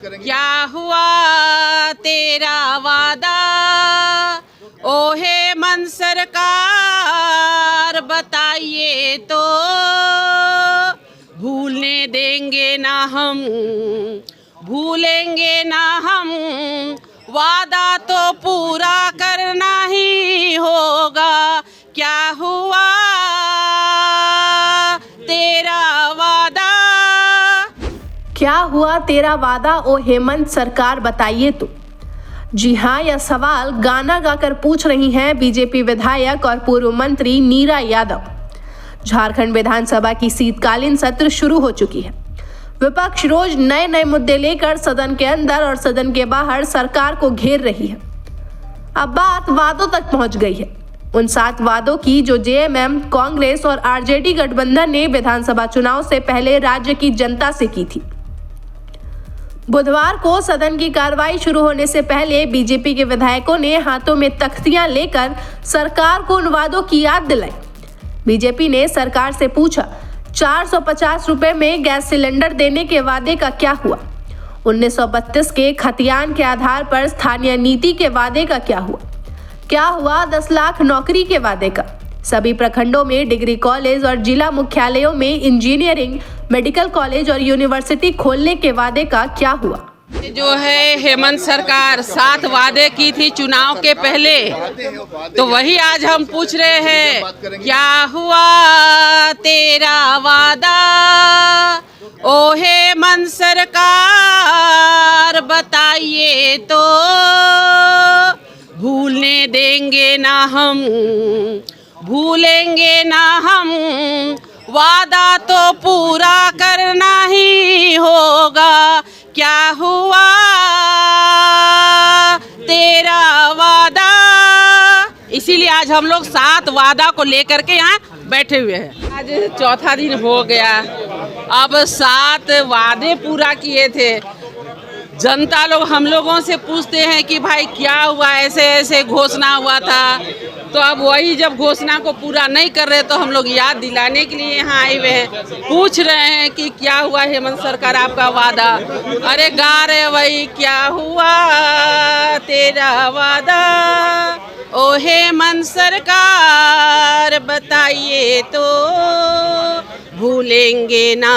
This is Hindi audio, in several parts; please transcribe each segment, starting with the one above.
क्या हुआ तेरा वादा ओ हेमंत सरकार, बताइए तो भूलने देंगे ना हम, भूलेंगे ना हम, वादा तो पूरा करना ही होगा। क्या हुआ तेरा वादा, क्या हुआ तेरा वादा ओ हेमंत सरकार, बताइए तो। जी हाँ, यह सवाल गाना गाकर पूछ रही हैं बीजेपी विधायक और पूर्व मंत्री नीरा यादव। झारखंड विधानसभा की शीतकालीन सत्र शुरू हो चुकी है। विपक्ष रोज नए नए मुद्दे लेकर सदन के अंदर और सदन के बाहर सरकार को घेर रही है। अब बात वादों तक पहुंच गई है, उन 7 वादों की जो जेएमएम, कांग्रेस और आरजेडी गठबंधन ने विधानसभा चुनाव से पहले राज्य की जनता से की थी। बुधवार को सदन की कार्रवाई शुरू होने से पहले बीजेपी के विधायकों ने हाथों में तख्तियां लेकर सरकार को उन वादों की याद दिलाई। बीजेपी ने सरकार से पूछा, 450 रुपए में गैस सिलेंडर देने के वादे का क्या हुआ? 1932 के खतियान के आधार पर स्थानीय नीति के वादे का क्या हुआ? क्या हुआ 10 लाख नौकरी के वादे का? सभी प्रखंडों में डिग्री कॉलेज और जिला मुख्यालयों में इंजीनियरिंग, मेडिकल कॉलेज और यूनिवर्सिटी खोलने के वादे का क्या हुआ? जो है हेमंत सरकार 7 वादे की थी चुनाव के पहले, तो वही आज हम पूछ रहे हैं, क्या हुआ तेरा वादा ओ हेमंत सरकार, बताइए तो भूलने देंगे ना हम, भूलेंगे ना हम, वादा तो पूरा करना ही होगा। क्या हुआ तेरा वादा, इसीलिए आज हम लोग 7 वादा को लेकर के यहाँ बैठे हुए हैं। आज चौथा दिन हो गया, अब 7 वादे पूरा किए थे। जनता लोग हम लोगों से पूछते हैं कि भाई क्या हुआ, ऐसे ऐसे घोषणा हुआ था, तो अब वही जब घोषणा को पूरा नहीं कर रहे तो हम लोग याद दिलाने के लिए यहाँ आए हुए हैं। पूछ रहे हैं कि क्या हुआ हेमंत सरकार आपका वादा। अरे गा रहे वही, क्या हुआ तेरा वादा ओ हेमंत सरकार, बताइए तो भूलेंगे ना,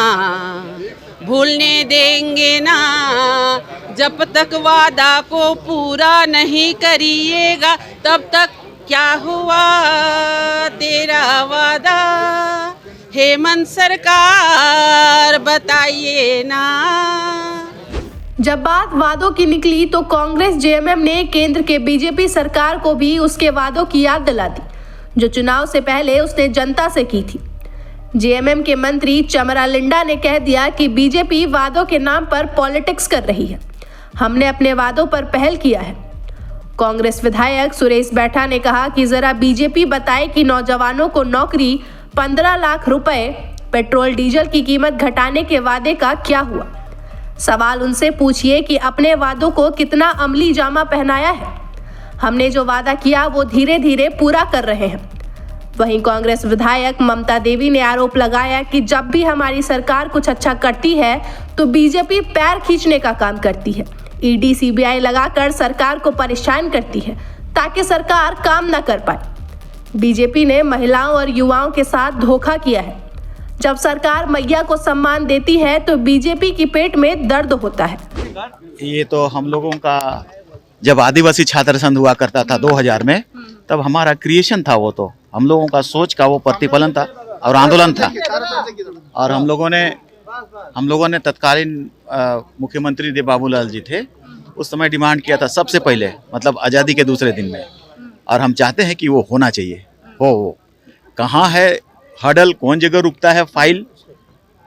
भूलने देंगे ना, जब तक वादा को पूरा नहीं करिएगा तब तक। क्या हुआ तेरा वादा हेमंत सरकार, बताइए ना। जब बात वादों की निकली तो कांग्रेस जेएमएम ने केंद्र के बीजेपी सरकार को भी उसके वादों की याद दिला दी, जो चुनाव से पहले उसने जनता से की थी। जेएमएम के मंत्री चमरा लिंडा ने कह दिया कि बीजेपी वादों के नाम पर पॉलिटिक्स कर रही है, हमने अपने वादों पर पहल किया है। कांग्रेस विधायक सुरेश बैठा ने कहा कि जरा बीजेपी बताए कि नौजवानों को नौकरी, 15 लाख रुपए, पेट्रोल डीजल की कीमत घटाने के वादे का क्या हुआ? सवाल उनसे पूछिए कि अपने वादों को कितना अमली जामा पहनाया है। हमने जो वादा किया वो धीरे धीरे पूरा कर रहे हैं। वहीं कांग्रेस विधायक ममता देवी ने आरोप लगाया कि जब भी हमारी सरकार कुछ अच्छा करती है तो बीजेपी पैर खींचने का काम करती है, ईडी सीबीआई लगाकर सरकार को परेशान करती है ताकि सरकार काम न कर पाए। बीजेपी ने महिलाओं और युवाओं के साथ धोखा किया है। जब सरकार मैया को सम्मान देती है तो बीजेपी की पेट में दर्द होता है। ये तो हम लोगों का जब आदिवासी छात्र संघ हुआ करता था 2000 में, तब हमारा क्रिएशन था, वो तो हम लोगों का सोच का वो प्रतिफलन था और आंदोलन था। और हम लोगों ने तत्कालीन मुख्यमंत्री देव बाबूलाल जी थे, उस समय डिमांड किया था सबसे पहले, मतलब आज़ादी के दूसरे दिन में। और हम चाहते हैं कि वो होना चाहिए। वो कहाँ है हडल, कौन जगह रुकता है फाइल,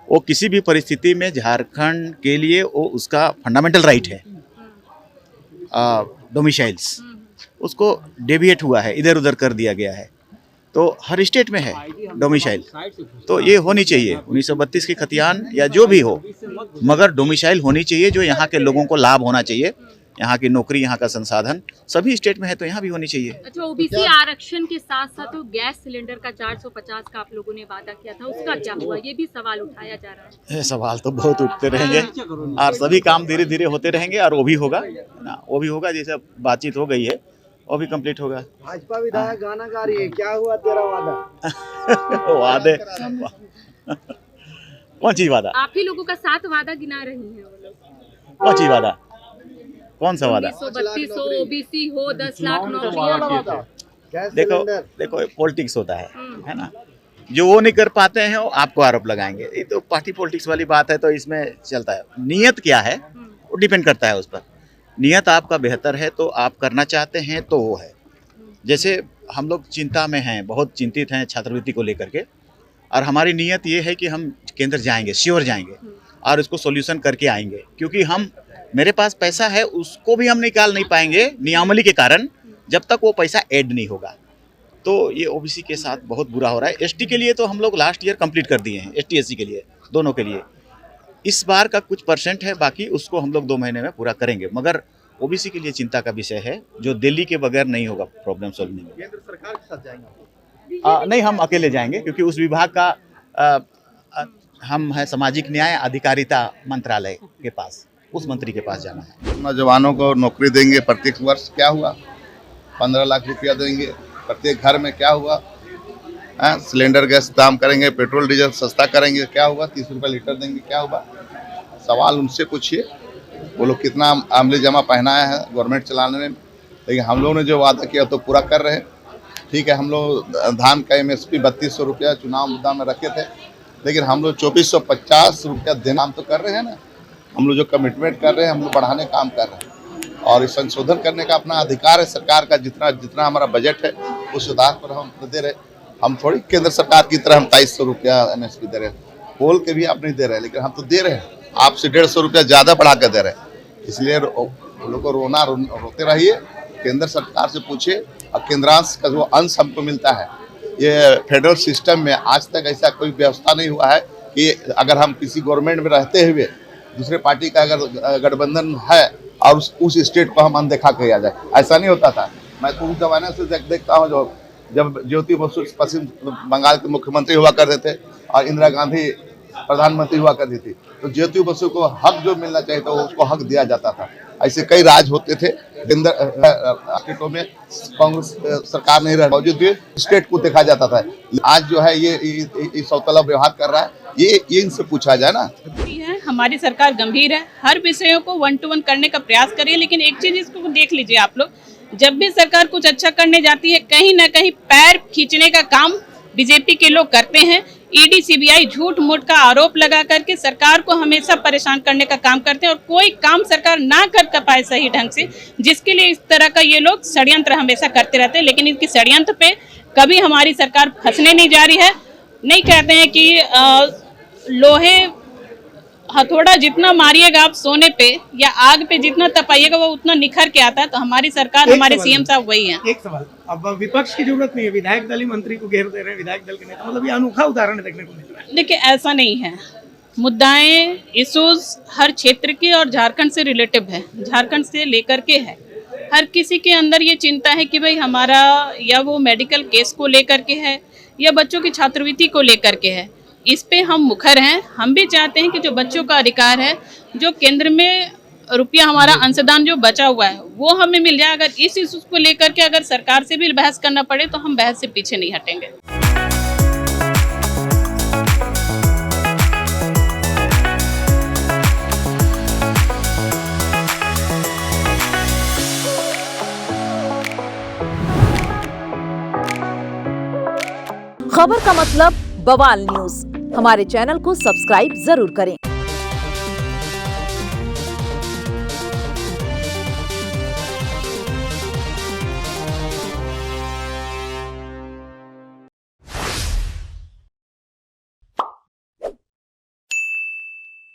वो किसी भी परिस्थिति में झारखंड के लिए वो उसका फंडामेंटल राइट है। डोमिसाइल्स उसको डेविएट हुआ है, इधर उधर कर दिया गया है, तो हर स्टेट में है डोमिसाइल, तो ये होनी चाहिए। 1932 की खतियान या जो भी हो, मगर डोमिसाइल होनी चाहिए जो यहाँ के लोगों को लाभ होना चाहिए। यहाँ की नौकरी, यहाँ का संसाधन सभी स्टेट में है, तो यहाँ भी होनी चाहिए। अच्छा, ओबीसी आरक्षण के साथ साथ तो गैस सिलेंडर का 450 का आप लोगों ने वादा किया था, उसका क्या हुआ? ये भी सवाल उठाया जा रहा है। ये सवाल तो बहुत उठते रहेंगे और सभी काम धीरे धीरे होते रहेंगे और वो भी होगा ना, वो भी होगा। जैसे बातचीत हो गई है वो भी कंप्लीट होगा। भाजपा विधायक गाना गा रही है, क्या हुआ तेरा वादा? वादे कौन चीज वादा? आप ही लोगों का 7 वादा गिना रही हैं वो लोग। कौन चीज वादा? कौन सा वादा? 3200 ओबीसी हो, 10 लाख नौकरियां। देखो पॉलिटिक्स होता है ना, जो वो नहीं कर पाते हैं वो आपको आरोप लगाएंगे। ये तो पार्टी पॉलिटिक्स वाली बात है, तो इसमें चलता है। नियत क्या है वो डिपेंड करता है उस पर। नियत आपका बेहतर है तो आप करना चाहते हैं तो वो है। जैसे हम लोग चिंता में हैं, बहुत चिंतित हैं छात्रवृत्ति को लेकर के, और हमारी नियत ये है कि हम केंद्र जाएंगे, श्योर जाएंगे और इसको सॉल्यूशन करके आएंगे। क्योंकि हम, मेरे पास पैसा है उसको भी हम निकाल नहीं पाएंगे नियमावली के कारण जब तक वो पैसा ऐड नहीं होगा। तो ये ओबीसी के साथ बहुत बुरा हो रहा है। एसटी के लिए तो हम लोग लास्ट ईयर कंप्लीट कर दिए हैं, एसटी एससी के लिए, दोनों के लिए। इस बार का कुछ परसेंट है, बाकी उसको हम लोग 2 महीने में पूरा करेंगे। मगर ओबीसी के लिए चिंता का विषय है, जो दिल्ली के बगैर नहीं होगा प्रॉब्लम सॉल्व नहीं होगा। केंद्र सरकार के साथ जाएंगे? नहीं, हम अकेले जाएंगे, क्योंकि उस विभाग का हम है सामाजिक न्याय अधिकारिता मंत्रालय के पास, उस मंत्री के पास जाना है। नौजवानों को नौकरी देंगे प्रत्येक वर्ष, क्या हुआ? 15 लाख रुपया देंगे प्रत्येक घर में, क्या हुआ? सिलेंडर गैस दाम करेंगे, पेट्रोल डीजल सस्ता करेंगे, क्या हुआ? 30 रुपये लीटर देंगे, क्या हुआ? सवाल उनसे पूछिए, वो लोग कितना आमले जमा पहनाया है गवर्नमेंट चलाने में। लेकिन हम लोगों ने जो वादा किया तो पूरा कर रहे हैं। ठीक है, हम लोग धान का MSP 3200 रुपया चुनाव मुद्दा में रखे थे, लेकिन हम लोग 2450 रुपया देना हम तो कर रहे हैं ना। हम लोग जो कमिटमेंट कर रहे हैं हम लोग बढ़ाने काम कर रहे हैं, और इस संशोधन करने का अपना अधिकार है सरकार का। जितना हमारा बजट है उस आधार पर हम दे रहे। हम थोड़ी केंद्र सरकार की तरह हम 2300 रुपया MSP दे रहे हैं, बोल के भी आप नहीं दे रहे, लेकिन हम तो दे रहे हैं। आपसे 150 रुपया ज़्यादा बढ़ा कर दे रहे हैं, इसलिए लोगों को रोते रहिए। केंद्र सरकार से पूछिए, और केंद्रांश का जो अंश हमको मिलता है, ये फेडरल सिस्टम में आज तक ऐसा कोई व्यवस्था नहीं हुआ है कि अगर हम किसी गवर्नमेंट में रहते हुए दूसरे पार्टी का अगर गठबंधन है और उस स्टेट को हम अनदेखा किया जाए, ऐसा नहीं होता था। मैं तो उस जमाने से देखता हूँ जब ज्योति बसु पश्चिम बंगाल के मुख्यमंत्री हुआ करते थे और इंदिरा गांधी प्रधानमंत्री हुआ करती थी, तो ज्योति बसु को हक जो मिलना चाहिए था उसको हक दिया जाता था। ऐसे कई राज होते थे केंद्र स्टेटों में, कांग्रेस सरकार नहीं रह मौजूद भी स्टेट को देखा जाता था। आज जो है ये सौतला व्यवहार कर रहा है, ये इनसे पूछा जाए ना। हमारी सरकार गंभीर है, हर विषयों को 1 to 1 करने का प्रयास करिए। लेकिन एक चीज इसको देख लीजिए आप लोग, जब भी सरकार कुछ अच्छा करने जाती है, कहीं ना कहीं पैर खींचने का काम बीजेपी के लोग करते हैं। ईडी सीबीआई झूठ मूठ का आरोप लगा करके सरकार को हमेशा परेशान करने का काम करते हैं, और कोई काम सरकार ना कर पाए सही ढंग से, जिसके लिए इस तरह का ये लोग षड्यंत्र हमेशा करते रहते हैं। लेकिन इनकी षड्यंत्र पे कभी हमारी सरकार फंसने नहीं जा रही है। नहीं कहते हैं कि लोहे हथौड़ा जितना मारिएगा आप सोने पे या आग पे जितना तपाइएगा वो उतना निखर के आता है। तो हमारी सरकार, हमारे सीएम साहब वही हैं। एक सवाल, अब विपक्ष की जरूरत नहीं है, विधायक दल ही मंत्री को घेर दे रहे हैं, विधायक दल के नेता, मतलब ये अनोखा उदाहरण देखने को मिल रहा है। देखिए, ऐसा नहीं है। मुद्दाएं, इश्यूज हर क्षेत्र के और झारखंड से रिलेटिव है, झारखंड से लेकर के है। हर किसी के अंदर ये चिंता है कि भाई हमारा या वो मेडिकल केस को लेकर के है या बच्चों की छात्रवृत्ति को लेकर के है। इस पे हम मुखर हैं। हम भी चाहते हैं कि जो बच्चों का अधिकार है, जो केंद्र में रुपया हमारा अंशदान जो बचा हुआ है वो हमें मिल जाए। अगर इस इशू को लेकर के अगर सरकार से भी बहस करना पड़े तो हम बहस से पीछे नहीं हटेंगे। खबर का मतलब बवाल न्यूज। हमारे चैनल को सब्सक्राइब जरूर करें।